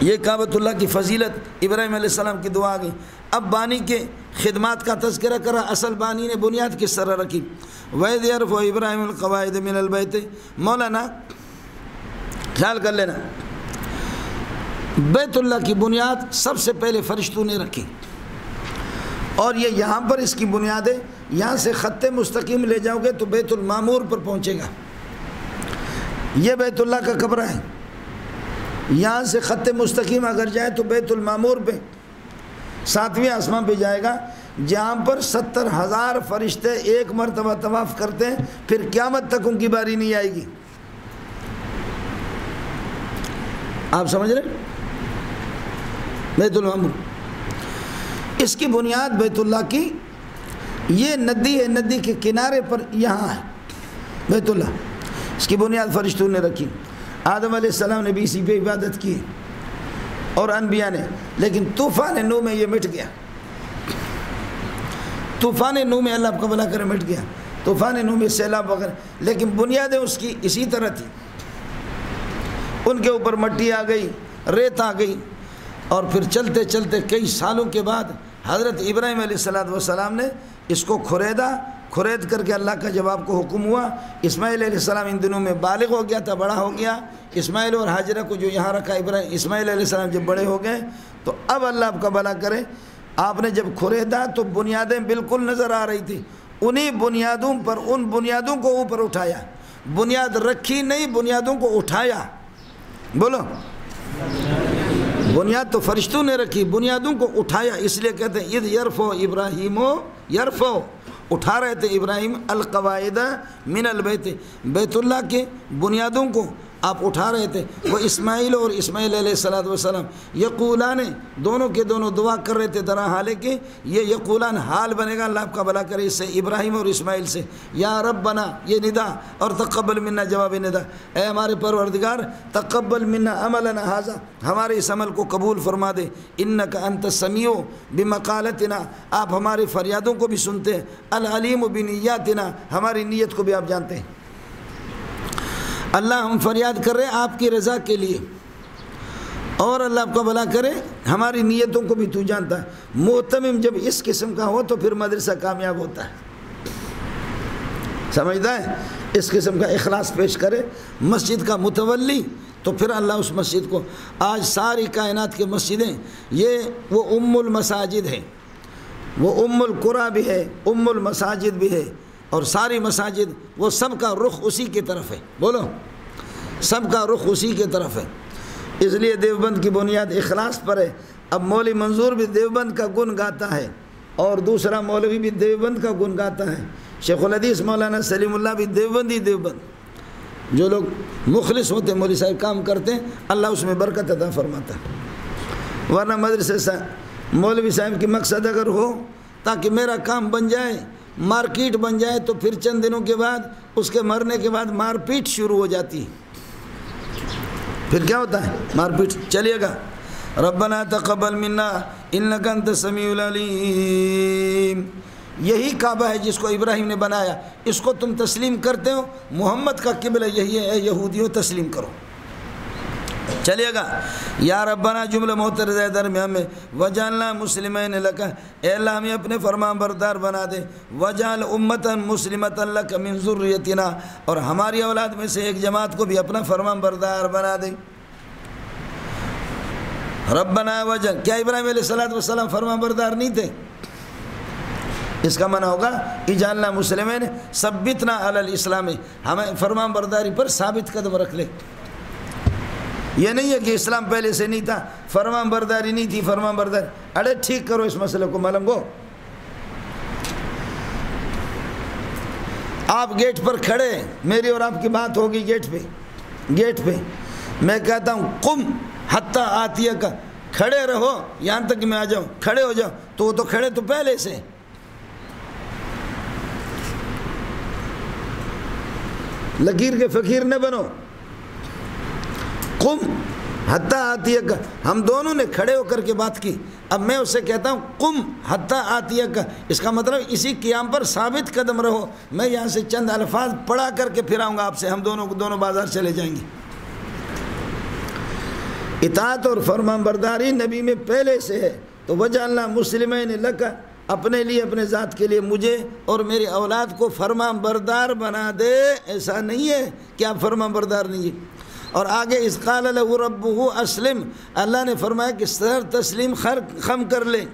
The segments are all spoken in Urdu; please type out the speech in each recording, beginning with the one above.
یہ کعبۃ اللہ کی فضیلت، ابراہیم علیہ السلام کی دعا آ گئی۔ اب بانی کے خدمات کا تذکرہ کرا، اصل بانی نے بنیاد کس طرح رکھی۔ وَإِذْ يَرْفَعُ إِبْرَاهِيمُ الْقَوَاعِدَ مِنَ الْبَيْتِ، مولانا خیال کر لینا، بیت اللہ کی بنیاد سب سے پہلے فرشتوں نے رکھی، اور یہ یہاں پر اس کی بنیاد ہے۔ یہاں سے خط مستقیم لے جاؤ گے تو بیت المعمور پر پہنچے گا، یہ بیت اللہ کا قبرہ ہے۔ یہاں سے خط مستقیم اگر جائے تو بیت المعمور پہ 7ویں آسمان پہ جائے گا، جہاں پر 70,000 فرشتے ایک مرتبہ طواف کرتے ہیں، پھر قیامت تک ان کی باری نہیں آئے گی۔ آپ سمجھ رہے؟ بیت المعمور، اس کی بنیاد بیت اللہ کی، یہ ندی ہے، ندی کے کنارے پر یہاں ہے بیت اللہ، اس کی بنیاد فرشتوں نے رکھی۔ آدم علیہ السلام نے بھی اسی پہ عبادت کی اور انبیاء نے، لیکن طوفان نوح میں یہ مٹ گیا، طوفان نوح میں اللہ کا بھلا کرے مٹ گیا، طوفان نوح میں سیلاب وغیرہ، لیکن بنیادیں اس کی اسی طرح تھی۔ ان کے اوپر مٹی آ گئی، ریت آ گئی، اور پھر چلتے چلتے کئی سالوں کے بعد حضرت ابراہیم علیہ السلام نے اس کو کھرید کر کے اللہ کا جب آپ کو حکم ہوا، اسماعیل علیہ السلام ان دنوں میں بالغ ہو گیا تھا، بڑا ہو گیا، اسماعیل اور حاجرہ کو جو یہاں رکھا اسماعیل علیہ السلام جب بڑے ہو گئے تو اب اللہ آپ کا بھلا کرے، آپ نے جب کھریدا تو بنیادیں بالکل نظر آ رہی تھی، انہی بنیادوں پر ان بنیادوں کو اوپر اٹھایا، بنیاد رکھی نہیں، بنیادوں کو اٹھایا، بولو بنیاد تو فرشتوں نے رکھی، بنیادوں کو اٹھایا، اس لیے کہتے ہیں اذ یرفع ابراہیم یرفع، اٹھا رہے تھے ابراہیم القواعد من البیت، بیت اللہ کے بنیادوں کو آپ اٹھا رہے تھے۔ وہ اسماعیل اور اسماعیل علیہ السلام یقولان، دونوں کے دونوں دعا کر رہے تھے، درا حال ہے کہ یہ یقولان حال بنے گا، اللہ آپ کا بھلا کرے، اس سے ابراہیم اور اسماعیل سے، یا ربنا یہ ندا، اور تقبل منا جواب ندا، اے ہمارے پروردگار تقبل منا عملنا ھذا، ہمارے اس عمل کو قبول فرما دے، انک انت السمیع بمقالتنا، آپ ہمارے فریادوں کو بھی سنتے ہیں، العلیم بنیاتنا، ہماری نیت کو بھی آپ جانتے ہیں۔ اللہ ہم فریاد کر رہے ہیں آپ کی رضا کے لیے، اور اللہ آپ کا بھلا کرے، ہماری نیتوں کو بھی تو جانتا ہے۔ محتمم جب اس قسم کا ہو تو پھر مدرسہ کامیاب ہوتا ہے، سمجھتا ہے؟ اس قسم کا اخلاص پیش کرے مسجد کا متولی، تو پھر اللہ اس مسجد کو، آج ساری کائنات کی مسجدیں یہ وہ ام المساجد ہے، وہ ام القرى بھی ہے، ام المساجد بھی ہے، اور ساری مساجد وہ سب کا رخ اسی کی طرف ہے، بولو سب کا رخ اسی کی طرف ہے۔ اس لیے دیوبند کی بنیاد اخلاص پر ہے۔ اب مولوی منظور بھی دیوبند کا گن گاتا ہے، اور دوسرا مولوی بھی دیوبند کا گن گاتا ہے، شیخ الحدیث مولانا سلیم اللہ بھی دیوبند، جو لوگ مخلص ہوتے ہیں، مولوی صاحب کام کرتے ہیں، اللہ اس میں برکت عطا فرماتا ہے۔ ورنہ مدرسے سے مولوی صاحب کی مقصد اگر ہو تاکہ میرا کام بن جائے، مارکیٹ بن جائے، تو پھر چند دنوں کے بعد اس کے مرنے کے بعد مار پیٹ شروع ہو جاتی ہے۔ پھر کیا ہوتا ہے؟ مار پیٹ چلیے گا۔ ربنا تقبل منا انک انت السمیع العلیم، یہی کعبہ ہے جس کو ابراہیم نے بنایا، اس کو تم تسلیم کرتے ہو، محمد کا قبلہ یہی ہے، اے یہودیوں تسلیم کرو، چلیے گا۔ یا ربنا جملہ معترضہ ہے درمیان میں، وجعلنا مسلمین لک، اے اللہ ہمیں اپنے فرمان بردار بنا دے، وجعل امتا مسلمتا لک من ذریتنا، اور ہماری اولاد میں سے ایک جماعت کو بھی اپنا فرمان بردار بنا دے۔ ربنا وجعل، کیا ابراہیم علیہ السلام فرمان بردار نہیں تھے؟ اس کا معنی ہوگا اجعلنا مسلمین ثبتنا علی الاسلام، ہمیں فرمان برداری پر ثابت قدم رکھ لے۔ یہ نہیں ہے کہ اسلام پہلے سے نہیں تھا، فرمان برداری نہیں تھی، فرمان برداری، اڑے ٹھیک کرو اس مسئلے کو، ملنگو آپ گیٹ پر کھڑے، میری اور آپ کی بات ہوگی گیٹ پہ میں کہتا ہوں قم حتی آتیک، کھڑے رہو یہاں تک کہ میں آ جاؤں، کھڑے ہو جاؤ، تو وہ تو کھڑے تو پہلے سے، لکیر کے فقیر نہ بنو، قم حتی آتیک، ہم دونوں نے کھڑے ہو کر کے بات کی، اب میں اس سے کہتا ہوں قم حتی آتیک، اس کا مطلب اسی قیام پر ثابت قدم رہو، میں یہاں سے چند الفاظ پڑھا کر کے پھر آؤں گا آپ سے، ہم دونوں بازار چلے جائیں گے۔ اطاعت اور فرمان برداری نبی میں پہلے سے ہے، تو وجعلنا مسلمین لک، اپنے لیے اپنے ذات کے لیے مجھے اور میری اولاد کو فرمان بردار بنا دے۔ ایسا نہیں ہے کہ آپ فرمان بردار نہیں ہیں۔ اور آگے اذ قال له ربه اسلم، اللہ نے فرمایا کہ سر تسلیم خم کر لے،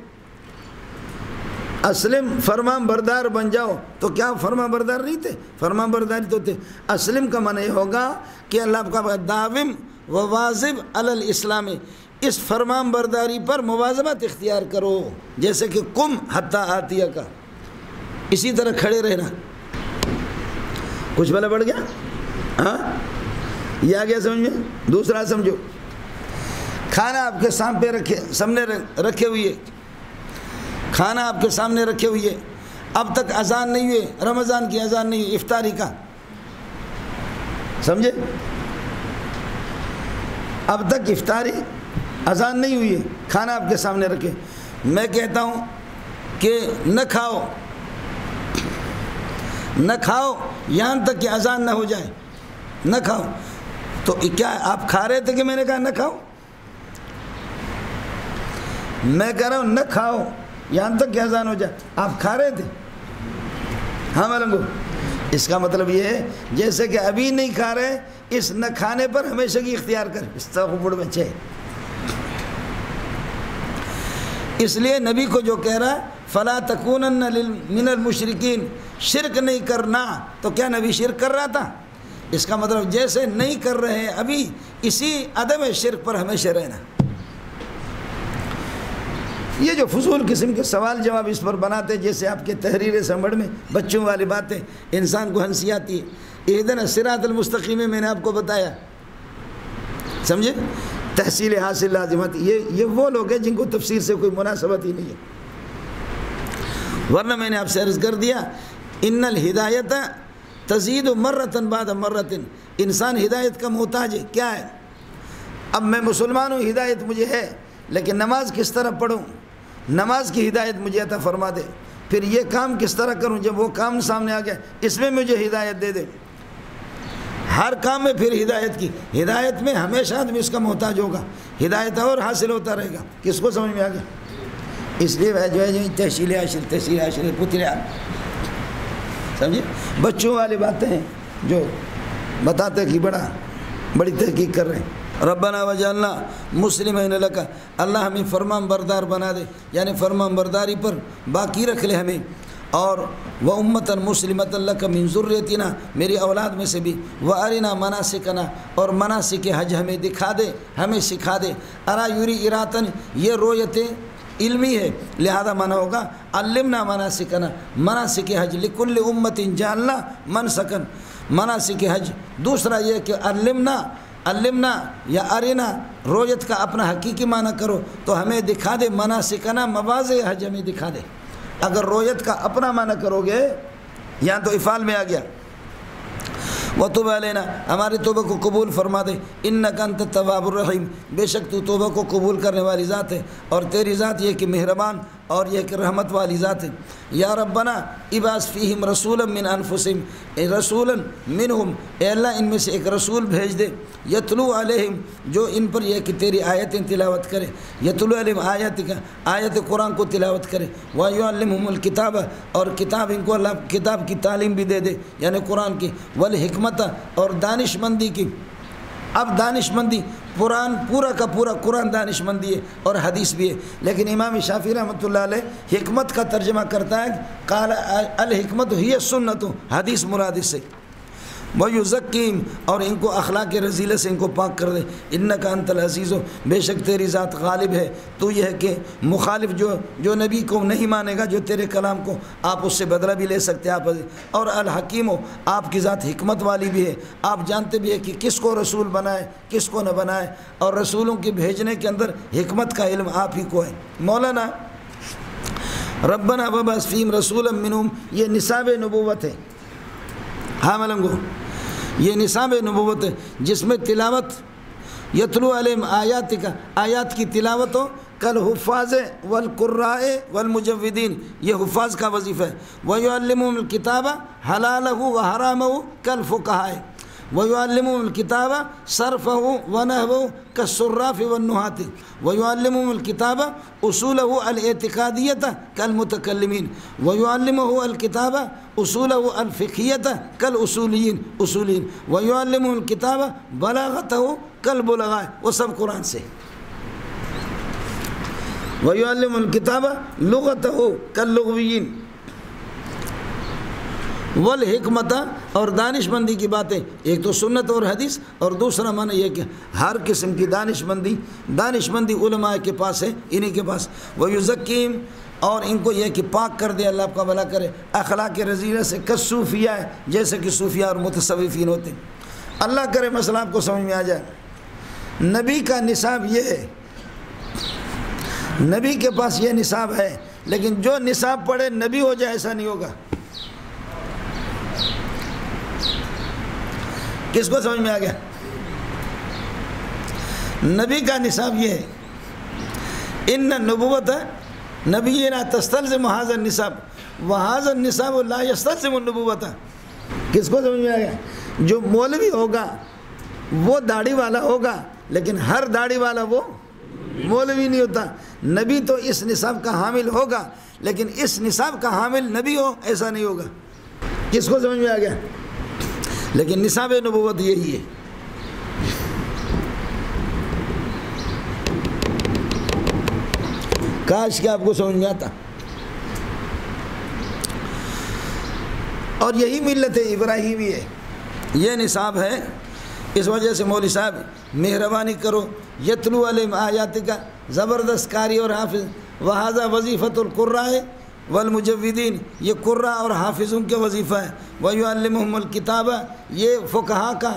اسلم فرمان بردار بن جاؤ۔ تو کیا فرمان بردار نہیں تھے؟ فرمان برداری تو تھے۔ اسلم کا معنی یہ ہوگا کہ اللہ کا داوم و واظب علی الاسلام، اس فرمان برداری پر مواظبت اختیار کرو، جیسے کہ قم حتی آتیہ کا، اسی طرح کھڑے رہنا۔ کچھ بلا بڑھ گیا؟ ہاں یہ آ گیا سمجھ میں؟ دوسرا سمجھو، کھانا آپ کے سامنے رکھے ہوئے، کھانا آپ کے سامنے رکھے ہوئے، اب تک اذان نہیں ہوئے، رمضان کی اذان نہیں ہوئی، افطاری کا، سمجھے؟ اب تک افطاری اذان نہیں ہوئی ہے، کھانا آپ کے سامنے رکھے، میں کہتا ہوں کہ نہ کھاؤ یہاں تک کہ اذان نہ ہو جائے، نہ کھاؤ۔ تو کیا آپ کھا رہے تھے کہ میں نے کہا نہ کھاؤ؟ میں کہہ رہا ہوں نہ کھاؤ یہاں تک کہ اذان ہو جائے، آپ کھا رہے تھے؟ ہاں ملنگو، اس کا مطلب یہ ہے جیسے کہ ابھی نہیں کھا رہے، اس نہ کھانے پر ہمیشہ کی اختیار کر، اس طرح بڑھ بچے۔ اس لیے نبی کو جو کہہ رہا ہے فلا تکونن من المشرکین، شرک نہیں کرنا، تو کیا نبی شرک کر رہا تھا؟ اس کا مطلب جیسے نہیں کر رہے ہیں ابھی، اسی عدم شرک پر ہمیشہ رہنا۔ یہ جو فضول قسم کے سوال جواب اس پر بناتے، جیسے آپ کے تحریر سمجھ میں بچوں والی باتیں، انسان کو ہنسی آتی ہے۔ اہدنا الصراط المستقیم میں نے آپ کو بتایا، سمجھے؟ تحصیل حاصل لازمات، یہ وہ لوگ ہیں جن کو تفسیر سے کوئی مناسبت ہی نہیں ہے۔ ورنہ میں نے آپ سے عرض کر دیا ان الہدایت تزید مرتن بعد مرتن، انسان ہدایت کا محتاج ہے۔ کیا ہے؟ اب میں مسلمان ہوں، ہدایت مجھے ہے، لیکن نماز کس طرح پڑھوں؟ نماز کی ہدایت مجھے عطا فرما دے۔ پھر یہ کام کس طرح کروں؟ جب وہ کام سامنے آ گیا اس میں مجھے ہدایت دے دے۔ ہر کام میں پھر ہدایت کی، ہدایت میں ہمیشہ آدمی اس کا محتاج ہوگا، ہدایت اور حاصل ہوتا رہے گا۔ کس کو سمجھ میں آ گیا؟ اس لیے جو ہے تحصیل حاصل پتلیا، سمجھے؟ بچوں والی باتیں ہیں جو بتاتے کہ بڑی تحقیق کر رہے ہیں۔ ربنا وجعلنا مسلمین لک، اللہ ہمیں فرمان بردار بنا دے، یعنی فرمان برداری پر باقی رکھ لے ہمیں، اور وہ امتاً مسلمۃ لک من ذریتنا، میری اولاد میں سے بھی، وہ ارنا مناسکنا، اور مناسک حج ہمیں دکھا دے، ہمیں سکھا دے۔ ارا یوری اراتن، یہ رویتیں علمی ہے، لہذا مانا ہوگا علمنا مناسکنا، مناسک حج لکل امت جعلنا منسکن، مناسک حج۔ دوسرا یہ کہ علمنا یا ارنا، رویت کا اپنا حقیقی معنی کرو تو ہمیں دکھا دے، مناسکنا مواضع حج ہمیں دکھا دے۔ اگر رویت کا اپنا معنی کرو گے، یہاں تو افعال میں آ گیا، وَتُبْ عَلَيْنَا، ہماری توبہ کو قبول فرما دے، اِنَّكَ أَنْتَ التَّوَّابُ الرَّحِيمُ، بے شک تو توبہ کو قبول کرنے والی ذات ہے، اور تیری ذات یہ کہ مہربان اور یہ کہ رحمت والی ذات ہے۔ یا ربنا ابعث فیہم رسولا من انفسہم، رسولا منہم، اے اللہ ان میں سے ایک رسول بھیج دے، یتلو علیہم، جو ان پر یہ کہ تیری آیتیں تلاوت کرے، یتلو علیہم آیاتک، آیت قرآن کو تلاوت کرے، وَيُعَلِّمْهُمُ الْكِتَابَ، اور کتاب ان کو اللہ کتاب کی تعلیم بھی دے دے، یعنی قرآن کی، والحکمت، اور دانش مندی کی۔ اب دانش مندی قرآن پورا کا پورا قرآن دانش مندی ہے اور حدیث بھی ہے، لیکن امام شافعی رحمۃ اللہ علیہ حکمت کا ترجمہ کرتا ہے، قال الحکمت ہی سنت، حدیث مراد اس سے، وَيُزَكِّيهِمْ، اور ان کو اخلاق رذیلہ سے ان کو پاک کر دے، اِنَّكَ أَنْتَ الْعَزِيزُ، بے شک تیری ذات غالب ہے، تو یہ ہے کہ مخالف جو نبی کو نہیں مانے گا، جو تیرے کلام کو، آپ اس سے بدلہ بھی لے سکتے آپ، اور الحکیم، آپ کی ذات حکمت والی بھی ہے، آپ جانتے بھی ہے کہ کس کو رسول بنائے کس کو نہ بنائے، اور رسولوں کے بھیجنے کے اندر حکمت کا علم آپ ہی کو ہے۔ مولانا ربنا وابعث فیہم رسولا منہم، یہ نصاب نبوت ہے، ہاں ملنگو، یہ نصاب نبوت ہے، جس میں تلاوت، یتلو علیہم آیاتک، آیات کی تلاوت ہو، کل حفاظ والقراء والمجودین، یہ حفاظ کا وظیفہ ہے، وَيُعَلِّمُهُمُ الْكِتَابَ حَلَالَهُ وَحَرَامَهُ كَالْفُقَهَاءِ، وَيُعَلِّمُهُمُ الْكِتَابَ صَرْفَهُ وَنَحْوَهُ كَالصُّرَّافِ وَالنُّحَاةِ وَيُعَلِّمُهُمُ الْكِتَابَ أُصُولَهُ الْاعْتِقَادِيَّةَ كَالْمُتَكَلِّمِينَ وَيُعَلِّمُهُ الْكِتَابَ أُصُولَهُ الْفِقْهِيَّةَ كَالْأُصُولِيِّينَ وَيُعَلِّمُهُ الْكِتَابَ بَلَاغَتَهُ كَالْبُلَغَاءِ وہ سب قرآن سے. وَيُعَلِّمُهُ الْكِتَابَ لُغَتَهُ كَاللُّغْوِيِّينَ والحکمت اور دانش مندی کی باتیں. ایک تو سنت اور حدیث، اور دوسرا معنی یہ کہ ہر قسم کی دانش مندی علماء کے پاس ہے، انہی کے پاس. وَيُزَكِّيهِمْ اور ان کو یہ کہ پاک کر دے، اللہ آپ کا بھلا کرے اخلاق رذیلہ سے. کالصوفیہ ہے، جیسے کہ صوفیہ اور متصوفین ہوتے ہیں. اللہ کرے مسئلہ آپ کو سمجھ میں آ جائے. نبی کا نصاب یہ ہے، نبی کے پاس یہ نصاب ہے، لیکن جو نصاب پڑھے نبی ہو جائے ایسا نہیں ہوگا. کس کو سمجھ میں آ گیا؟ نبی کا نصاب یہ ہے، ان نبوت نبینا تستلزم هذا النصاب وهذا النصاب لا يستلزم النبوت. کس کو سمجھ میں آ گیا؟ جو مولوی ہوگا وہ داڑھی والا ہوگا، لیکن ہر داڑھی والا وہ مولوی نہیں ہوتا. نبی تو اس نصاب کا حامل ہوگا، لیکن اس نصاب کا حامل نبی ہو ایسا نہیں ہوگا. کس کو سمجھ میں آ گیا؟ لیکن نصاب نبوت یہی ہے. کاش کہ آپ کو سمجھ میں آتا. اور یہی ملت ابراہیمی ہے، یہ نصاب ہے. اس وجہ سے مولوی صاحب مہربانی کرو، یتلو علیہم آیات کا زبردست قاری اور حافظ. وہذا وظیفۃ القراء والمجودین، یہ قراء اور حافظوں کے وظیفہ ہے. وَيُعَلِّمُهُمُ الْكِتَابَ، یہ فقہا کا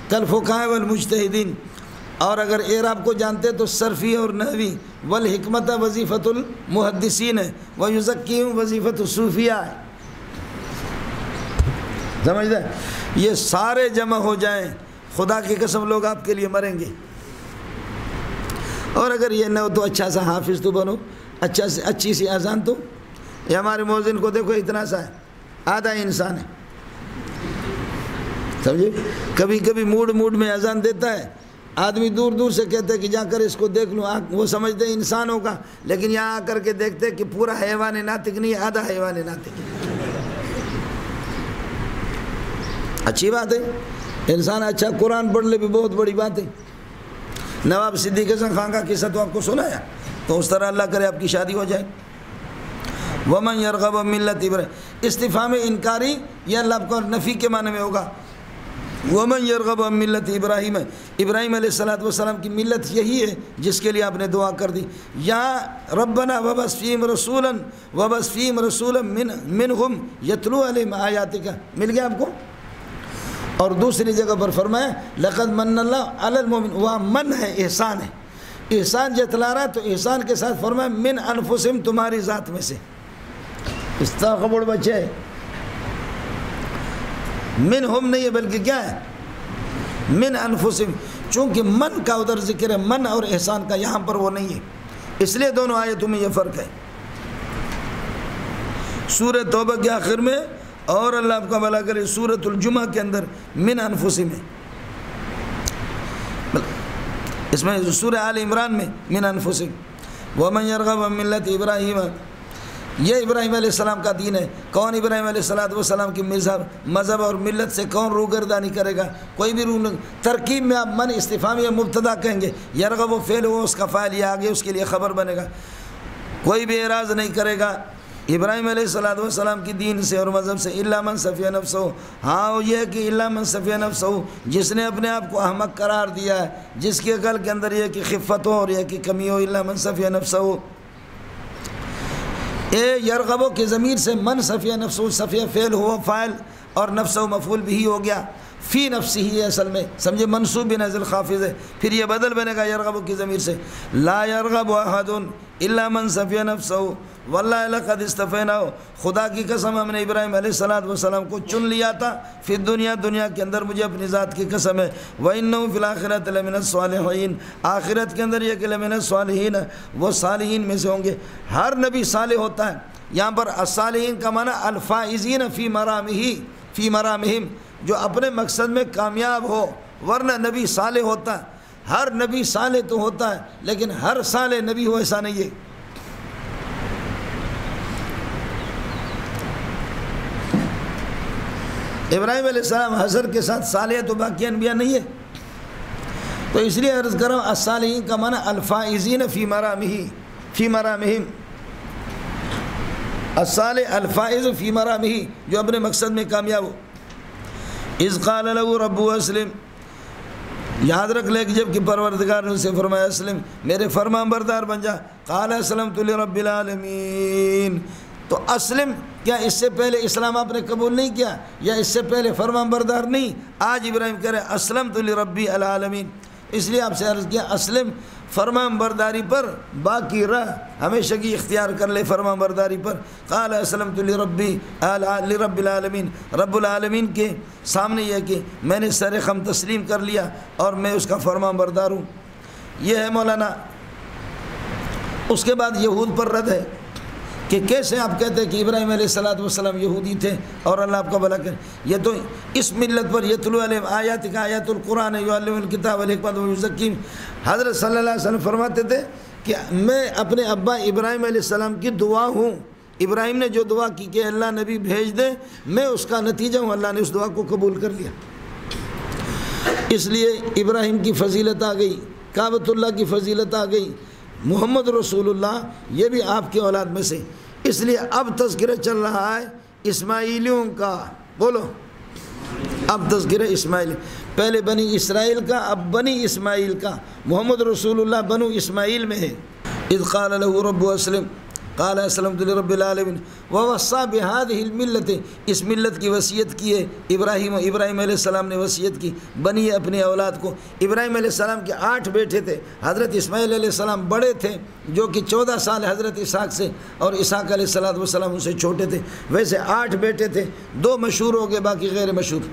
کالفقہاء والمجتہدین. اور اگر اعراب کو جانتے تو صرفی اور نحوی. والحکمت وظیفۃ المحدثین ہے. وَيُزَكِّيهُمْ وظیفۃ الصوفیہ ہے. سمجھتے ہیں؟ یہ سارے جمع ہو جائیں، خدا کی قسم لوگ آپ کے لیے مریں گے. اور اگر یہ نہ ہو تو اچھا سا حافظ تو بنو، اچھی سی اذان تو. یہ ہمارے مؤذن کو دیکھو اتنا سا ہے، آدھا انسان ہے. سمجھے؟ کبھی کبھی موڈ میں اذان دیتا ہے، آدمی دور دور سے کہتے ہیں کہ جا کر اس کو دیکھ لوں. وہ سمجھتے ہیں انسان ہوگا، لیکن یہاں آ کر کے دیکھتے کہ پورا حیوان ناطق نہیں، آدھا حیوان ناطق. اچھی بات ہے، انسان اچھا قرآن پڑھ لے بھی بہت بڑی بات ہے. نواب صدیق حسن خان کا قصہ تو آپ کو سنایا، تو اس طرح اللہ کرے آپ کی شادی ہو جائے. وَمَنْ يَرْغَبَ مِلَّةِ إِبْرَاهِيمَ، استفہام انکاری یہ اللہ کو نفی کے معنی میں ہوگا. وَمَنْ يَرْغَبَ مِلَّةِ إِبْرَاهِيمَ، ابراہیم علیہ السلام کی ملت یہی ہے جس کے لیے آپ نے دعا کر دی. یہاں ربنا وَبَعْثْ فِيهِمْ رَسُولًا مِّنْهُمْ يَتْلُو عَلَيْهِمْ آیَاتِکَ، مل گیا آپ کو. اور دوسری جگہ پر فرمایا لَقَدْ مَنَّ اللَّهُ عَلَى الْمُؤْمِنِينَ، وہاں من ہے، احسان ہے. احسان جتلا رہا تو احسان کے ساتھ فرمایا من انفسہم، تمہاری ذات میں سے. اس طرح خبر بچے ہے، من ہم نہیں ہے بلکہ کیا ہے، من انفسہم. چونکہ من کا ادھر ذکر ہے، من اور احسان کا یہاں پر وہ نہیں ہے، اس لیے دونوں آیتوں میں یہ فرق ہے. سورہ توبہ کے آخر میں، اور اللہ آپ کا بھلا کرے سورۃ الجمعہ کے اندر من انفسہم ہے. اس میں سورہ آل عمران میں من انفسہم. وَمَنْ يَرْغَبَ مِلَّةِ إِبْرَاهِيمَ، یہ ابراہیم علیہ السلام کا دین ہے. کون ابراہیم علیہ السلام کی مذہب اور ملت سے کون روگردانی کرے گا؟ کوئی بھی ترکیب میں آپ من استفہامی مبتدا کہیں گے، یرغب و فعل ہو، اس کا فاعل یہ آگے اس کے لیے خبر بنے گا. کوئی بھی اعراض نہیں کرے گا ابراہیم علیہ السلام کی دین سے اور مذہب سے. الا من صفی نفسہ، ہاں وہ یہ کہ الا من صفی نفسہ، جس نے اپنے آپ کو احمق قرار دیا ہے، جس کے عقل کے اندر یہ کہ خفت ہو اور یہ کہ کمی ہو. الا من صفی نفسہ، اے یرغبو کی ضمیر سے من صفیہ نفسہ، صفیہ فعل ہوا فاعل اور نفسہ مفعول بھی ہو گیا. فی نفسی ہی اصل میں سمجھے منصوب بنزل خافض ہے، پھر یہ بدل بنے گا یرغبو کی ضمیر سے. لا یرغب احد الا من صفیہ نفسہ واللہ لقد استفیناہ، خدا کی قسم ہم نے ابراہیم علیہ السلام کو چن لیا تھا. فی دنیا کے اندر مجھے اپنی ذات کی قسم ہے. وَإِنَّهُ فِي الْآخِرَةِ لَمِنَ الصَّالِحِينَ، آخرت کے اندر یہ کہ لَمِنَ الصَّالِحِينَ، وہ صالحین میں سے ہوں گے. ہر نبی صالح ہوتا ہے. یہاں پر الصالحین کا معنی الفائزین فی مرامہم، جو اپنے مقصد میں کامیاب ہو، ورنہ نبی صالح ہوتا ہے، ہر نبی صالح تو ہوتا ہے لیکن ہر صالح نبی ہو ایسا نہیں ہے۔ ابراہیم علیہ السلام حضر کے ساتھ صالح تو باقی انبیاء نہیں ہے، تو اس لیے عرض کروں الصالحین کا معنی الفائزین فی مرامہم، الصالح الفائز فی مرامہ، جو اپنے مقصد میں کامیاب ہو۔ اذ قال له ربه اسلم، یاد رکھ لے کہ جب کہ پروردگار نے اسے فرمایا اسلم، میرے فرمان بردار بن جا، قال اسلمت لرب العالمین، تو اسلم کیا اس سے پہلے اسلام آپ نے قبول نہیں کیا یا اس سے پہلے فرمان بردار نہیں؟ آج ابراہیم کہہ رہے اسلمت لرب العالمین، اس لیے آپ سے عرض کیا اسلم فرمان برداری پر باقی رہ، ہمیشہ کی اختیار کر لے فرمان برداری پر۔ قال اسلمت لرب العالمین، رب العالمین کے سامنے یہ کہ میں نے سر خم تسلیم کر لیا اور میں اس کا فرمان بردار ہوں، یہ ہے مولانا۔ اس کے بعد یہود پر رد ہے کہ کیسے آپ کہتے ہیں کہ ابراہیم علیہ السلام یہودی تھے اور اللہ آپ کا بھلا کرے، یہ تو اس ملت پر یتلو علیہم آیاتک آیات القرآن یعلمہم الکتاب والحکمۃ ویزکیہم، حضرت صلی اللہ علیہ وسلم فرماتے تھے کہ میں اپنے ابا ابراہیم علیہ السلام کی دعا ہوں، ابراہیم نے جو دعا کی کہ اللہ نبی بھیج دے میں اس کا نتیجہ ہوں، اللہ نے اس دعا کو قبول کر لیا۔ اس لیے ابراہیم کی فضیلت آ گئی، کعبۃ اللہ کی فضیلت آ گئی، محمد رسول اللہ یہ بھی آپ کی اولاد میں سے، اس لیے اب تذکرہ چل رہا ہے اسماعیلیوں کا، بولو اب تذکرہ اسماعیل، پہلے بنی اسرائیل کا اب بنی اسماعیل کا، محمد رسول اللہ بنو اسماعیل میں ہے۔ اذ قال له رب اسلم قال اسلمت لرب العالمین ووصى بهذه الملت، اس ملت کی وصیت کی ہے ابراہیم علیہ السلام نے وصیت کی بنی اپنی اولاد کو۔ ابراہیم علیہ السلام کے 8 بیٹے تھے، حضرت اسماعیل علیہ السلام بڑے تھے جو کہ 14 سال حضرت اسحاق سے، اور اسحاق علیہ السلام ان سے چھوٹے تھے، ویسے 8 بیٹے تھے، 2 مشہور ہو گئے باقی غیر مشہور۔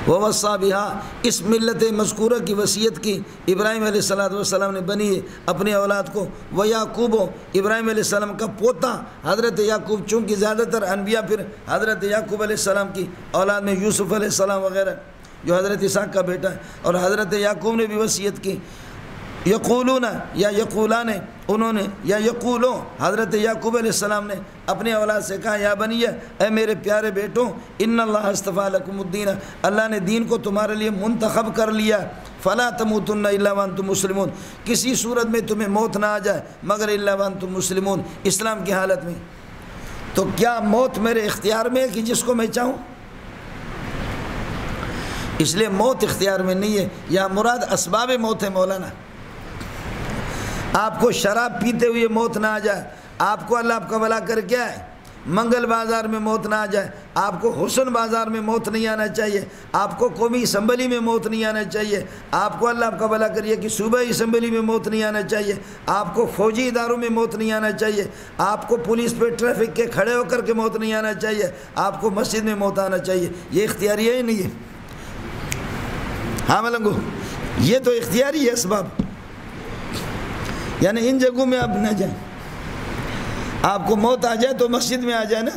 ووصى بها، اس ملت مذکورہ کی وصیت کی ابراہیم علیہ السلام نے بنی اپنی اولاد کو، ویعقوب، ابراہیم علیہ السلام کا پوتا حضرت یعقوب، چونکہ زیادہ تر انبیاء پھر حضرت یعقوب علیہ السلام کی اولاد میں یوسف علیہ السلام وغیرہ جو حضرت اسحاق کا بیٹا ہے، اور حضرت یعقوب نے بھی وصیت کی، یقولون یا یقولان انہوں نے یا یقولوں، حضرت یعقوب علیہ السلام نے اپنی اولاد سے کہا یا بنی، اے میرے پیارے بیٹوں، ان اللہ اصطفیٰ لکم الدین، اللہ نے دین کو تمہارے لیے منتخب کر لیا، فلا تموتن الا وانتم مسلمون، کسی صورت میں تمہیں موت نہ آ جائے مگر الا وانتم مسلمون، اسلام کی حالت میں۔ تو کیا موت میرے اختیار میں ہے کہ جس کو میں چاہوں؟ اس لیے موت اختیار میں نہیں ہے، یہاں مراد اسباب موت ہے مولانا۔ آپ کو شراب پیتے ہوئے موت نہ آ جائے، آپ کو اللہ آپ کا بھلا کر کیا ہے منگل بازار میں موت نہ آ جائے، آپ کو حسن بازار میں موت نہیں آنا چاہیے، آپ کو قومی اسمبلی میں موت نہیں آنا چاہیے، آپ کو اللہ آپ کا بھلا کریے کہ صوبائی اسمبلی میں موت نہیں آنا چاہیے، آپ کو فوجی اداروں میں موت نہیں آنا چاہیے، آپ کو پولیس پہ ٹریفک کے کھڑے ہو کر کے موت نہیں آنا چاہیے، آپ کو مسجد میں موت آنا چاہیے، یہ اختیاری ہے ہی نہیں ہے۔ ہاں ملنگو، یہ تو اختیاری ہے اسباب، یعنی ان جگہوں میں آپ نہ جائیں، آپ کو موت آ جائے تو مسجد میں آ جائے نا،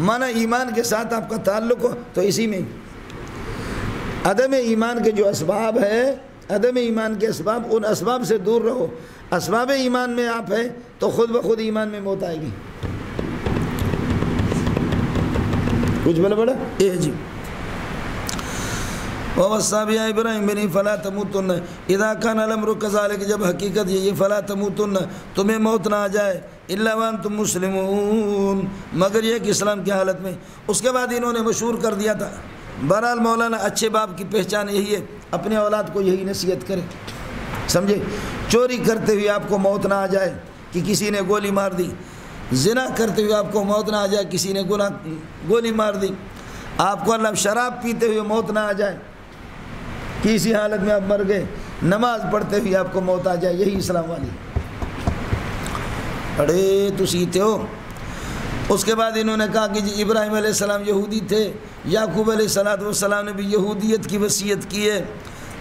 مانا ایمان کے ساتھ آپ کا تعلق ہو تو اسی میں۔ عدم ایمان کے جو اسباب ہے، عدم ایمان کے اسباب، ان اسباب سے دور رہو، اسباب ایمان میں آپ ہیں تو خود بخود ایمان میں موت آئے گی۔ کچھ بڑا بڑا جی وَوَصَّى بِهَا إِبْرَاهِيمُ بَنِيهِ فَلَا تَمُوتُنَّ إِذَا كَانَ الْأَمْرُ كَذَلِكَ، جب حقیقت یہ فلا تموتن، تمہیں موت نہ آ جائے الا وانتم مسلمون، مگر یہ کہ اسلام کی حالت میں۔ اس کے بعد انہوں نے مشہور کر دیا تھا، بہرحال مولانا اچھے باپ کی پہچان یہی ہے اپنے اولاد کو یہی نصیحت کرے، سمجھے، چوری کرتے ہوئے آپ کو موت نہ آ جائے کہ کسی نے گولی مار دی، زنا کرتے ہوئے آپ کو موت نہ آ جائے کسی نے گولی مار دی، آپ کو اللہ شراب پیتے ہوئے موت نہ آ جائے کسی حالت میں آپ مر گئے، نماز پڑھتے ہوئے آپ کو موت آ جائے، یہی اسلام والی اڑے تو سیتے ہو۔ اس کے بعد انہوں نے کہا کہ جی ابراہیم علیہ السلام یہودی تھے، یعقوب علیہ السلام نے بھی یہودیت کی وصیت کی ہے،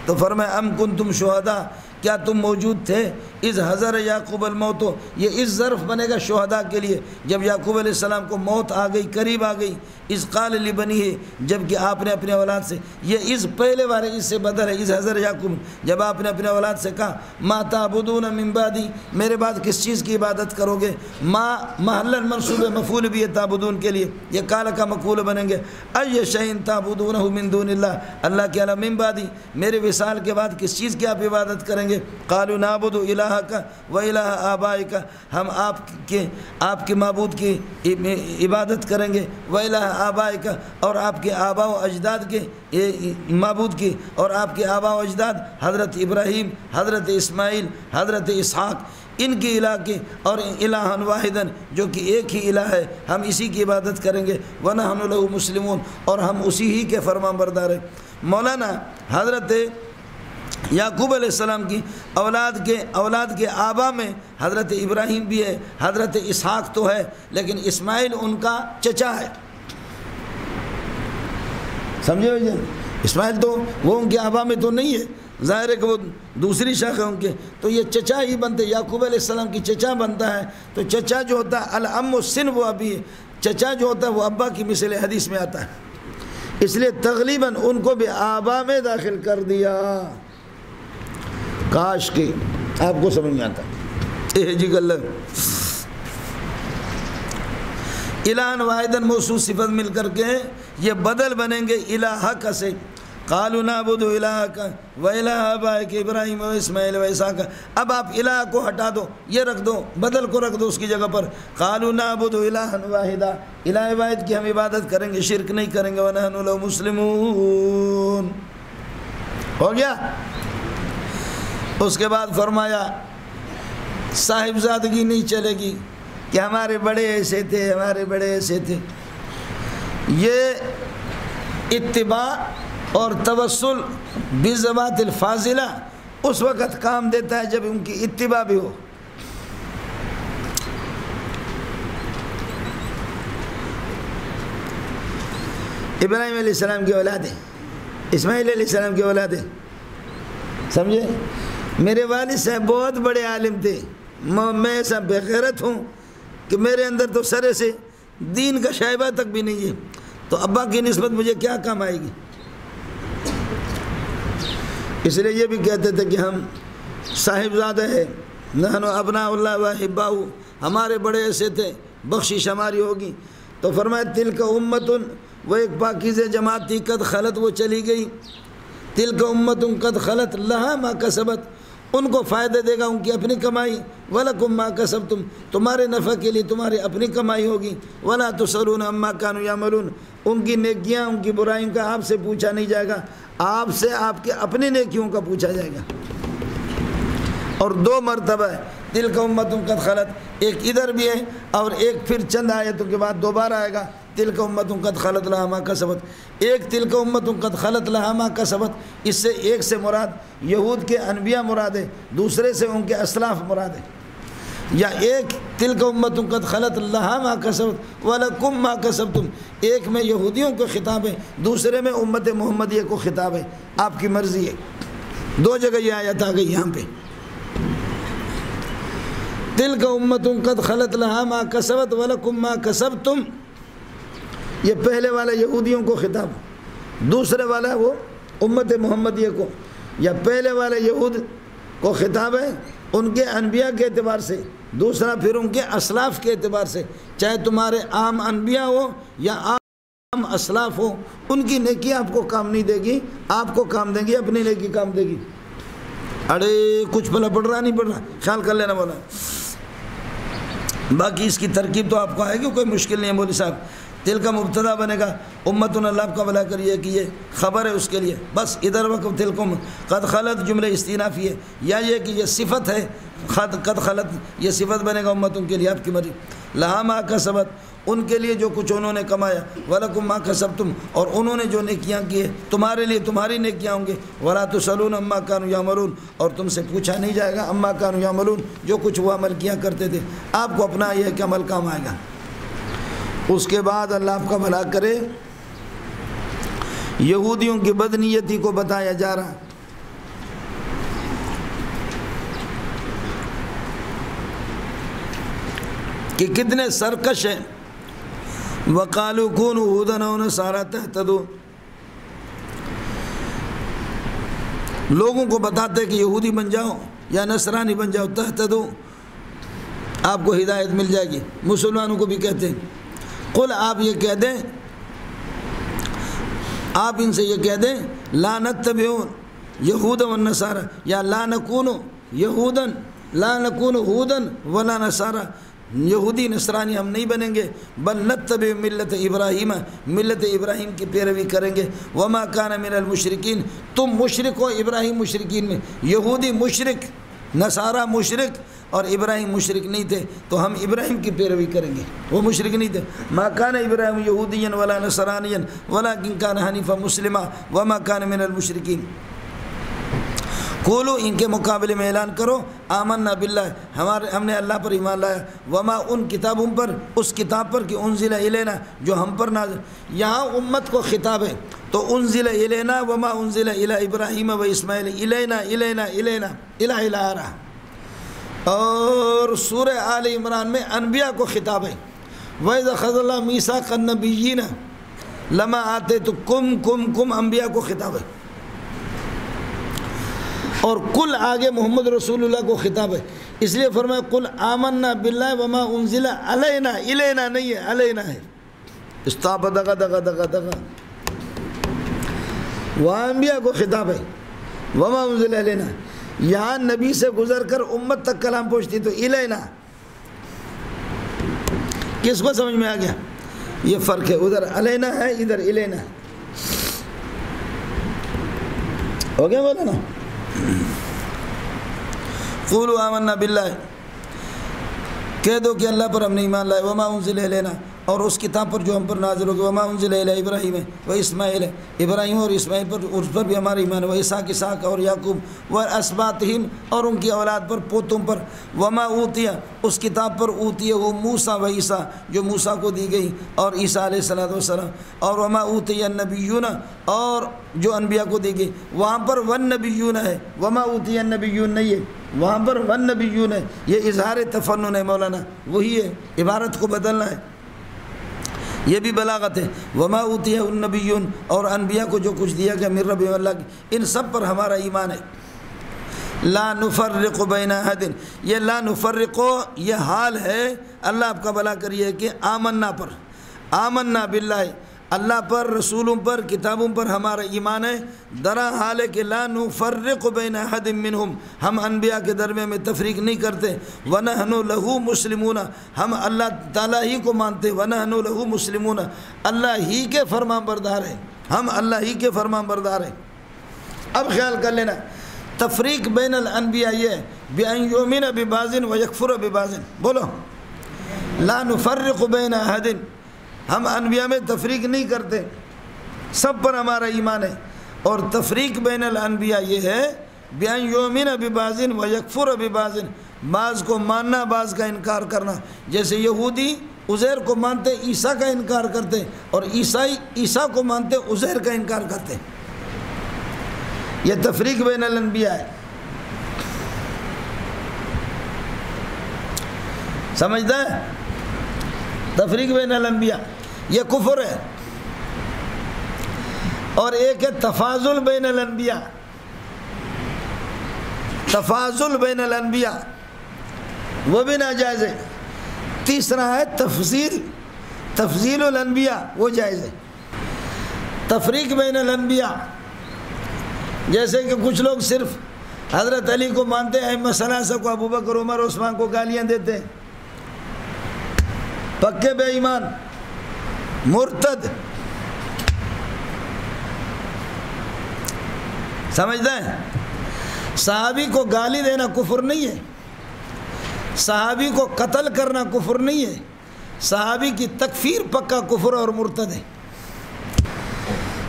تو فرمایا ام کنتم شہداء، کیا تم موجود تھے اذ حضر یعقوب الموت؟ یہ اس ظرف بنے گا شہداء کے لیے، جب یعقوب علیہ السلام کو موت آ گئی، قریب آ گئی، اذ قال لبنیہ، جب کہ آپ نے اپنے اولاد سے، یہ اذ پہلے والے اذ سے بدل ہے، اذ حضر یعقوب، جب آپ نے اپنے اولاد سے کہا ما تعبدون من بعدی، میرے بعد کس چیز کی عبادت کرو گے؟ ما محل منصوب مفعول بھی ہے تعبدون کے لیے، یہ قال کا مقول بنیں گے، ای شیء تعبدونہ من دون اللہ، اللہ کے علاوہ، من بعدی، میرے وصال کے بعد کس چیز کی آپ عبادت کریں گے؟ قالوا نعبد الہک و الہ آبائک، ہم آپ کے معبود کی عبادت کریں گے، و الہ آبائک، اور آپ کے آباء و اجداد کے معبود کی، اور آپ کے آباء و اجداد حضرت ابراہیم، حضرت اسماعیل، حضرت اسحاق، ان کی الہ کی، اور الہً واحدًا، جو کہ ایک ہی الہ ہے، ہم اسی کی عبادت کریں گے، وَنَحْنُ لَهُ مُسْلِمُونَ، اور ہم اسی ہی کے فرمان بردار ہیں۔ مولانا حضرت یعقوب علیہ السلام کی اولاد کے آبا میں حضرت ابراہیم بھی ہے، حضرت اسحاق تو ہے، لیکن اسماعیل ان کا چچا ہے، سمجھے بھائی جان؟ اسماعیل تو وہ ان کے آبا میں تو نہیں ہے، ظاہر ہے کہ وہ دوسری شاخ ہے ان کے، تو یہ چچا ہی بنتے، یعقوب علیہ السلام کی چچا بنتا ہے، تو چچا جو ہوتا ہے العم سن وہ ابی ہے، چچا جو ہوتا ہے وہ ابا کی مثل حدیث میں آتا ہے، اس لیے تغلیباً ان کو بھی آبا میں داخل کر دیا۔ کاش کہ آپ کو سمجھ میں آتا جی گل الہً واحدً موصوف صفت مل کر کے یہ بدل بنیں گے الہک سے، قالوا نعبد الہک و الہ آبائک ابراہیم و اسماعیل و اسحاق، اب آپ الہ کو ہٹا دو، یہ رکھ دو، بدل کو رکھ دو اس کی جگہ پر، قالوا نعبد الہً واحدا، الہ واحد کی ہم عبادت کریں گے، شرک نہیں کریں گے، ونحن لہ مسلمون، ہو گیا؟ اس کے بعد فرمایا صاحبزادگی نہیں چلے گی کہ ہمارے بڑے ایسے تھے، ہمارے بڑے ایسے تھے، یہ اتباع اور توسل بذوات الفاضلہ اس وقت کام دیتا ہے جب ان کی اتباع بھی ہو۔ ابراہیم علیہ السلام کی اولاد ہے، اسماعیل علیہ السلام کی اولاد ہے، سمجھے؟ میرے والد صاحب بہت بڑے عالم تھے، میں ایسا بے غیرت ہوں کہ میرے اندر تو سرے سے دین کا شائبہ تک بھی نہیں ہے، تو ابا کی نسبت مجھے کیا کام آئے گی؟ اس لیے یہ بھی کہتے تھے کہ ہم صاحبزادہ ہیں، نحن ابناء اللہ و احباؤہ، ہمارے بڑے ایسے تھے، بخشش ہماری ہوگی۔ تو فرمایا تلک امت، وہ ایک پاکیزہ جماعت تھی، قد خلت، وہ چلی گئی، تلک امت قد خلت لہا ما کسبت، ان کو فائدہ دے گا ان کی اپنی کمائی، وَلَكُمْ مَا كَسَبْتُمْ، تمہارے نفع کے لیے تمہاری اپنی کمائی ہوگی، وَلَا تُسْأَلُونَ عَمَّا كَانُوا يَعْمَلُونَ، ان کی نیکیاں، ان کی برائیوں کا آپ سے پوچھا نہیں جائے گا، آپ سے آپ کے اپنی نیکیوں کا پوچھا جائے گا۔ اور دو مرتبہ ہے تلک امت قد خلت، ایک ادھر بھی ہے اور ایک پھر چند آیتوں کے بعد دوبارہ آئے گا تلک امت قد خلت لہا ما کسبت۔ ایک تلک امت قد خلت لہا ما کسبت، اس سے ایک سے مراد یہود کے انبیاء مراد ہے، دوسرے سے ان کے اسلاف مراد ہے، یا ایک تلک امت قد خلت لہا ما کسبت ولکم ما کسبتم، ایک میں یہودیوں کو خطاب ہے، دوسرے میں امت محمدیہ کو خطاب ہے، آپ کی مرضی ہے۔ دو جگہ یہ آیت آ گئی یہاں پہ، تلک امت قد خلت لہا ما کسبت ولکم ما کسبتم، یہ پہلے والا یہودیوں کو خطاب، دوسرے والا وہ امت محمدیہ کو، یا پہلے والے یہود کو خطاب ہے ان کے انبیاء کے اعتبار سے، دوسرا پھر ان کے اسلاف کے اعتبار سے، چاہے تمہارے عام انبیاء ہو یا عام اسلاف ہو، ان کی نیکی آپ کو کام نہیں دے گی، آپ کو کام دیں گی، اپنی نیکی کام دے گی۔ اڑے کچھ بھلا پڑھ رہا نہیں پڑھ رہا، خیال کر لینا بولا، باقی اس کی ترکیب تو آپ کو آئے گی، کوئی مشکل نہیں ہے مولوی صاحب۔ دل کا مبتدا بنے گا امتن، اللہ کا بلا کریے کہ یہ خبر ہے اس کے لیے، بس ادھر وقت تلکم قد خلت جملہ استینافی ہے، یا یہ کہ یہ صفت ہے قد خلت، یہ صفت بنے گا امتوں کے لیے، آپ کی مرضی۔ لہا ما کسبت، ان کے لیے جو کچھ انہوں نے کمایا، ولکم ما کسبتم، اور انہوں نے جو نیکیاں کیے تمہارے لیے تمہاری نیکیاں ہوں گے، ولا تسألون عما كانوا يعملون، اور تم سے پوچھا نہیں جائے گا عما كانوا يعملون، جو کچھ وہ عمل کیا کرتے تھے، آپ کو اپنا یہ ہے کہ عمل کام آئے گا۔ اس کے بعد اللہ آپ کا بھلا کرے، یہودیوں کی بدنیتی کو بتایا جا رہا، کہ کتنے سرکش ہیں. وَقَالُوا كُونُوا هُودًا أَوْ نَصَارَىٰ تَهْتَدُوا. لوگوں کو بتاتے کہ یہودی بن جاؤ یا نصرانی بن جاؤ، تہتدوا، آپ کو ہدایت مل جائے گی. مسلمانوں کو بھی کہتے ہیں. قل، آپ یہ کہہ دیں، آپ ان سے یہ کہہ دیں، لا نتبع یہودا والنصارى، یا لا نکون یہودا، لا نکون ہودا ولا نصارى، یہودی نصرانی ہم نہیں بنیں گے، بل نتبع ملت ابراہیم، ملت ابراہیم کی پیروی کریں گے. وما کان من المشرکین، تم مشرک ہو ابراہیم مشرکین میں. یہودی مشرک، نصارہ مشرک اور ابراہیم مشرک نہیں تھے، تو ہم ابراہیم کی پیروی کریں گے. وہ مشرک نہیں تھے. ما کان ابراہیم یہودیا ولا نصرانیا ولکن کان حنیفا مسلما وما کان من المشرکین. قولو، ان کے مقابلے میں اعلان کرو، آمنا باللہ، ہم نے اللہ پر ایمان لایا، وما، ان کتابوں پر، اس کتاب پر کہ انزل الینا، جو ہم پر نازل. یہاں امت کو خطاب ہے، تو انزل الینا وما انزل الی ابراہیم و اسماعیل، الینا الینا الینا، الہ آ رہا. اور سورہ آل عمران میں انبیاء کو خطاب ہے. وَإِذَا أَخَذَ اللَّهُ مِيثَاقَ النَّبِيِّينَ لَمَا آتَيْتُكُمْ انبیاء کو خطاب ہے. اور کل آگے محمد رسول اللہ کو خطاب ہے، اس لیے فرمایا قل آمنا باللہ وما انزل علینا، الینا نہیں ہے، علینا ہے. استاپ دغا دغا دغا دغا. وہاں انبیاء کو خطاب ہے، وما انزل علینا. یہاں نبی سے گزر کر امت تک کلام پہنچتی تو الینا. کس کو سمجھ میں آ گیا؟ یہ فرق ہے، ادھر علینا ہے، ادھر الینا ہے. ہو گیا بولا نا؟ قولوا آمنا باللہ، کہہ دو کہ اللہ پر ہم نے ایمان لائے، وما انزل الینا، اور اس کتاب پر جو ہم پر نازل ہوگی، وما انزل الی ابراہیم و اسماعیل، ابراہیم اور اسماعیل پر، اس پر بھی ہمارا ایمان ہے، و اسحاق، اسحاق اور یعقوب، و اسباطہم، اور ان کی اولاد پر، پوتوں پر، وما اوتیا، اس کتاب پر، اوتیہ وہ موسیٰ و عیسیٰ، جو موسیٰ کو دی گئی، اور عیسیٰ علیہ السلام، اور وما اوتی النبیون، اور جو انبیاء کو دی گئی. وہاں پر والنبیون ہے، وما اوتی النبیون نہیں ہے، وہاں پر والنبیون ہے. یہ اظہار تفنن ہے مولانا، وہی ہے، عبارت کو بدلنا ہے، یہ بھی بلاغت ہے. وما اوتی النبیون، اور انبیاء کو جو کچھ دیا گیا من رب اللہ کی، ان سب پر ہمارا ایمان ہے. لا نفرق بین احد، یہ لا نفرق، یہ حال ہے، اللہ آپ کا بلا کریے کہ آمنا پر، آمنا باللہ، اللہ پر، رسولوں پر، کتابوں پر ہمارا ایمان ہے. درا حال ہے کہ لا نفرق بین احد منہم، ہم انبیاء کے درمیان میں تفریق نہیں کرتے. ونحن لہ مسلمون، ہم اللہ تعالیٰ ہی کو مانتے. ونحن لہ مسلمون، اللہ ہی کے فرمان بردار ہیں، ہم اللہ ہی کے فرمان بردار ہیں. اب خیال کر لینا، تفریق بین الانبیاء یہ ہے بأن یؤمن ببعض ویکفر ببعض. بولو، لا نفرق بین احد، ہم انبیاء میں تفریق نہیں کرتے، سب پر ہمارا ایمان ہے. اور تفریق بین الانبیاء یہ ہے بأن یؤمن ببعض ویکفر ببعض، بعض کو ماننا، بعض کا انکار کرنا. جیسے یہودی عزیر کو مانتے، عیسیٰ کا انکار کرتے، اور عیسائی عیسیٰ کو مانتے، عزیر کا انکار کرتے. یہ تفریق بین الانبیاء ہے. سمجھتا ہے؟ تفریق بین الانبیاء یہ کفر ہے. اور ایک ہے تفاضل بین الانبیاء، تفاضل بین الانبیاء وہ بھی ناجائز ہے. تیسرا ہے تفضیل الانبیاء، وہ جائز ہے. تفریق بین الانبیاء جیسے کہ کچھ لوگ صرف حضرت علی کو مانتے ہیں، ائمہ ثلاثہ کو، ابو بکر، عمر، عثمان کو گالیاں دیتے ہیں، پکے بے ایمان، مرتد. سمجھتے ہیں؟ صحابی کو گالی دینا کفر نہیں ہے، صحابی کو قتل کرنا کفر نہیں ہے، صحابی کی تکفیر پکا کفر اور مرتد ہے.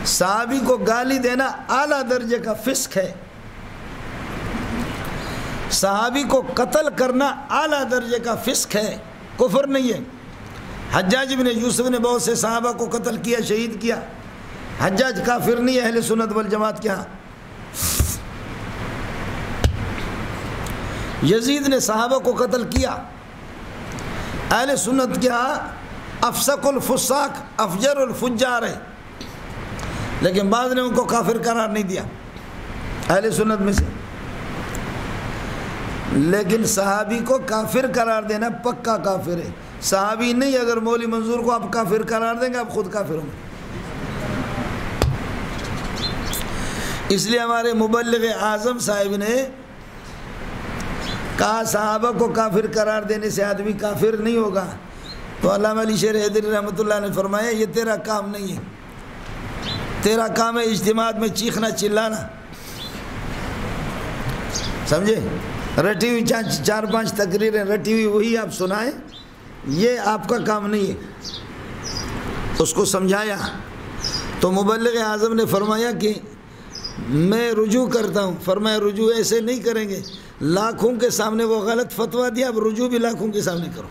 صحابی کو گالی دینا اعلیٰ درجے کا فسق ہے، صحابی کو قتل کرنا اعلیٰ درجے کا فسق ہے، کفر نہیں ہے. حجاج بن یوسف نے بہت سے صحابہ کو قتل کیا، شہید کیا. حجاج کافر نہیں ہے اہل سنت والجماعت کے ہاں. یزید نے صحابہ کو قتل کیا، اہل سنت کیا افسق الفساق افجر الفجار ہے، لیکن بعض نے ان کو کافر قرار نہیں دیا اہل سنت میں سے. لیکن صحابی کو کافر قرار دینا پکا کافر ہے. صحابی نہیں، اگر مولوی منظور کو آپ کافر قرار دیں گے آپ خود کافر ہوں گے. اس لیے ہمارے مبلغ اعظم صاحب نے کہا صحابہ کو کافر قرار دینے سے آدمی کافر نہیں ہوگا. تو علامہ علی شیر حیدری رحمۃ اللہ نے فرمایا یہ تیرا کام نہیں ہے، تیرا کام ہے اجتماعات میں چیخنا چلانا، سمجھے؟ رٹی ہوئی چار پانچ تقریریں رٹی ہوئی وہی آپ سنائیں، یہ آپ کا کام نہیں ہے. اس کو سمجھایا تو مبلغ اعظم نے فرمایا کہ میں رجوع کرتا ہوں. فرمایا رجوع ایسے نہیں کریں گے، لاکھوں کے سامنے وہ غلط فتویٰ دیا، اب رجوع بھی لاکھوں کے سامنے کرو.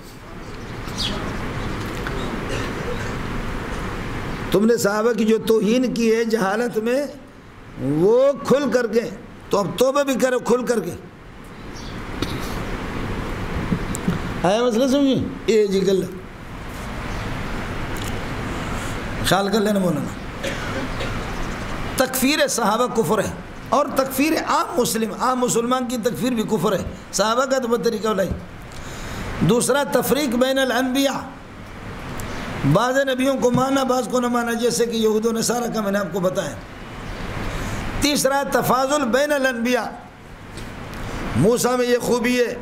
تم نے صحابہ کی جو توہین کی ہے جہالت میں وہ کھل کر کے، تو اب توبہ بھی کرو کھل کر کے. آیا مسئلہ سمجھیں؟ یہ جی گل خیال کر لینا مولانا. تکفیر صحابہ کفر ہے، اور تکفیر عام مسلمان کی تکفیر بھی کفر ہے. صحابہ کا تو طریقہ لائی. دوسرا تفریق بین الانبیاء، بعض نبیوں کو مانا بعض کو نہ مانا، جیسے کہ یہود و نصارہ کا میں نے آپ کو بتایا. تیسرا تفاضل بین الانبیاء، موسیٰ میں یہ خوبی ہے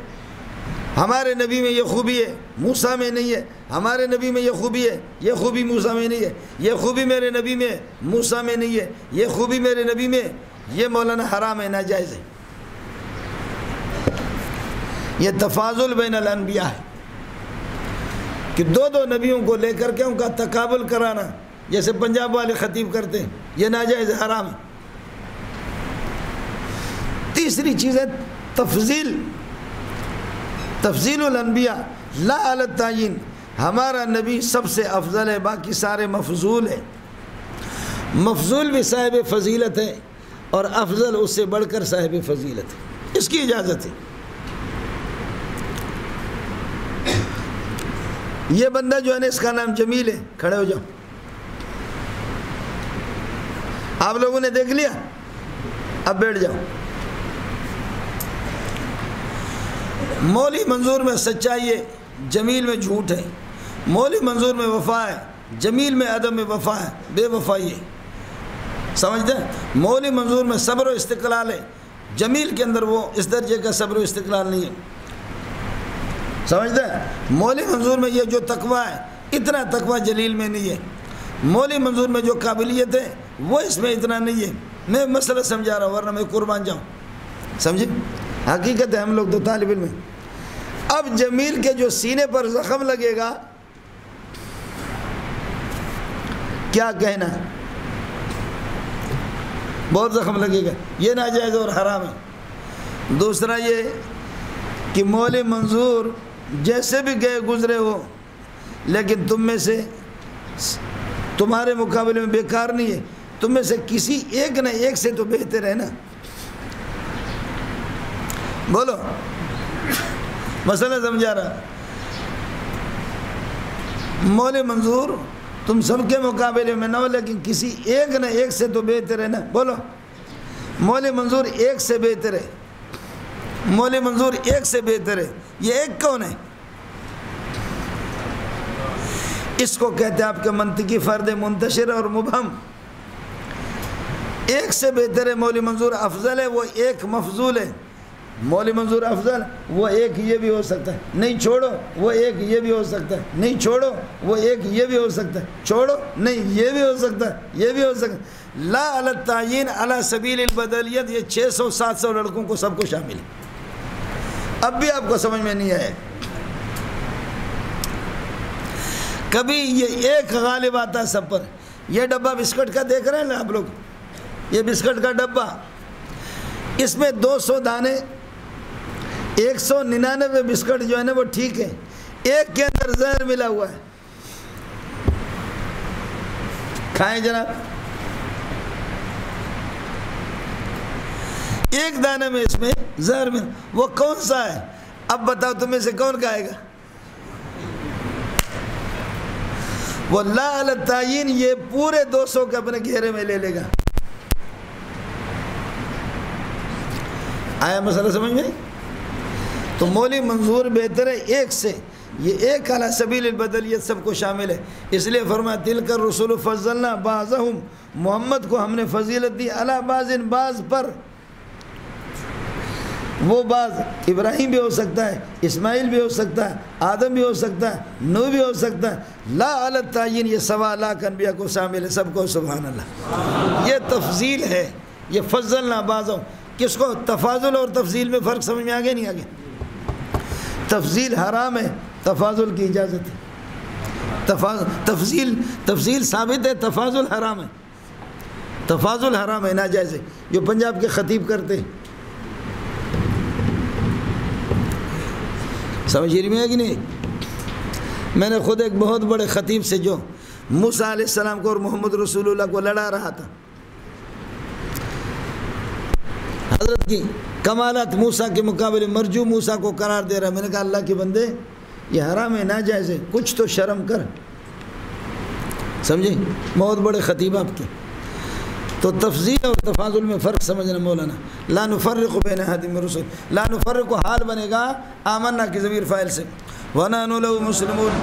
ہمارے نبی میں یہ خوبی ہے موسیٰ میں نہیں ہے، ہمارے نبی میں یہ خوبی ہے یہ خوبی موسیٰ میں نہیں ہے، یہ خوبی میرے نبی میں موسیٰ میں نہیں ہے، یہ خوبی میرے نبی میں، یہ مولانا حرام ہے ناجائز ہے. یہ تفاضل بین الانبیاء ہے کہ دو نبیوں کو لے کر کے ان کا تقابل کرانا، جیسے پنجاب والے خطیب کرتے ہیں، یہ ناجائز حرام ہے. تیسری چیز ہے تفضیل الانبیاء لا علی التعیین، ہمارا نبی سب سے افضل ہے، باقی سارے مفضول ہیں. مفضول بھی صاحب فضیلت ہے اور افضل اس سے بڑھ کر صاحب فضیلت ہے، اس کی اجازت ہے. یہ بندہ جو ہے نا اس کا نام جمیل ہے، کھڑے ہو جاؤ. آپ لوگوں نے دیکھ لیا، اب بیٹھ جاؤ. مولوی منظور میں سچائی ہے، جمیل میں جھوٹ ہے. مولوی منظور میں وفا ہے، جمیل میں عدم وفا ہے، بے وفائی ہے. سمجھتے ہیں؟ مولوی منظور میں صبر و استقلال ہے، جمیل کے اندر وہ اس درجے کا صبر و استقلال نہیں ہے. سمجھتے ہیں؟ مولوی منظور میں یہ جو تقویٰ ہے اتنا تقویٰ جلیل میں نہیں ہے. مولوی منظور میں جو قابلیت ہے وہ اس میں اتنا نہیں ہے. میں مسئلہ سمجھا رہا ہوں ورنہ میں قربان جاؤں. سمجھے؟ حقیقت ہے، ہم لوگ تو طالب علم ہیں. اب جمیل کے جو سینے پر زخم لگے گا کیا کہنا ہے؟ بہت زخم لگے گا، یہ ناجائز اور حرام ہے. دوسرا یہ کہ مولوی منظور جیسے بھی گئے گزرے ہو لیکن تم میں سے تمہارے مقابلے میں بیکار نہیں ہے، تم میں سے کسی ایک نہ ایک سے تو بہتر ہے نا. بولو، مسئلہ سمجھا رہا. مولوی منظور تم سب کے مقابلے میں نہ ہو لیکن کسی ایک نہ ایک سے تو بہتر ہے نا. بولو، مولوی منظور ایک سے بہتر ہے، مولوی منظور ایک سے بہتر ہے. یہ ایک کون ہے؟ اس کو کہتے ہیں آپ کے منطقی فرد منتشر اور مبہم. ایک سے بہتر ہے، مولوی منظور افضل ہے، وہ ایک مفضول ہے. مولوی منظور افضل، وہ ایک یہ بھی ہو سکتا ہے، نہیں چھوڑو، وہ ایک یہ بھی ہو سکتا ہے، نہیں چھوڑو، وہ ایک یہ بھی ہو سکتا ہے، چھوڑو، نہیں یہ بھی ہو سکتا ہے، یہ بھی ہو سکتا ہے. لا علی التعیین علی سبیل البدلیت، یہ 600-700 لڑکوں کو سب کو شامل ہے. اب بھی آپ کو سمجھ میں نہیں آئے. کبھی یہ ایک غالب آتا ہے سب پر. یہ ڈبہ بسکٹ کا دیکھ رہے ہیں نا آپ لوگ، یہ بسکٹ کا ڈبہ، اس میں 200 دانے، 199 بسکٹ جو ہے نا وہ ٹھیک ہے، ایک کے اندر زہر ملا ہوا ہے. کھائیں جناب. ایک دانے میں اس میں زہر ملا، وہ کون سا ہے؟ اب بتاؤ تمہیں سے کون کھائے گا؟ وہ لا علی التعین یہ پورے 200 کے اپنے گھیرے میں لے لے گا. آیا مسئلہ سمجھ میں؟ تو مولی منظور بہتر ہے ایک سے، یہ ایک علی سبیل البدلیت سب کو شامل ہے. اس لیے فرمایا تلک الرسل فضلنا بعضهم، محمد کو ہم نے فضیلت دی علی بعض، بعض پر. وہ بعض ابراہیم بھی ہو سکتا ہے، اسماعیل بھی ہو سکتا ہے، آدم بھی ہو سکتا ہے، نوح بھی ہو سکتا ہے. لا علی التعین یہ 1.25 لاکھ انبیاء کو شامل ہے، سب کو سبحان اللہ. یہ تفضیل ہے، یہ فضلنا بعضهم. کس کو؟ تفاضل اور تفضیل میں فرق سمجھ میں آگے نہیں آگے؟ تفضیل حرام ہے، تفاضل کی اجازت ہے. تفضیل ثابت ہے، تفاضل حرام ہے. تفاضل حرام ہے، ناجائز ہے. جو پنجاب کے خطیب کرتے ہیں، سمجھ میں ہے کہ نہیں؟ میں نے خود ایک بہت بڑے خطیب سے جو موسیٰ علیہ السلام کو اور محمد رسول اللہ کو لڑا رہا تھا، حضرت کی کمالات موسیٰ کے مقابلے مرجو موسیٰ کو قرار دے رہا ہے. میں نے کہا اللہ کے بندے یہ حرام ہے، ناجائز ہے، کچھ تو شرم کر. سمجھے؟ بہت بڑے خطیب آپ کے. تو تفضیل اور تفاضل میں فرق سمجھنا مولانا. لا نفرق بین احد من الرسل، لا نفرق کو حال بنے گا آمنا کی ضمیر فاعل سے، وَنَحْنُ لَهُ مُسْلِمُونَ.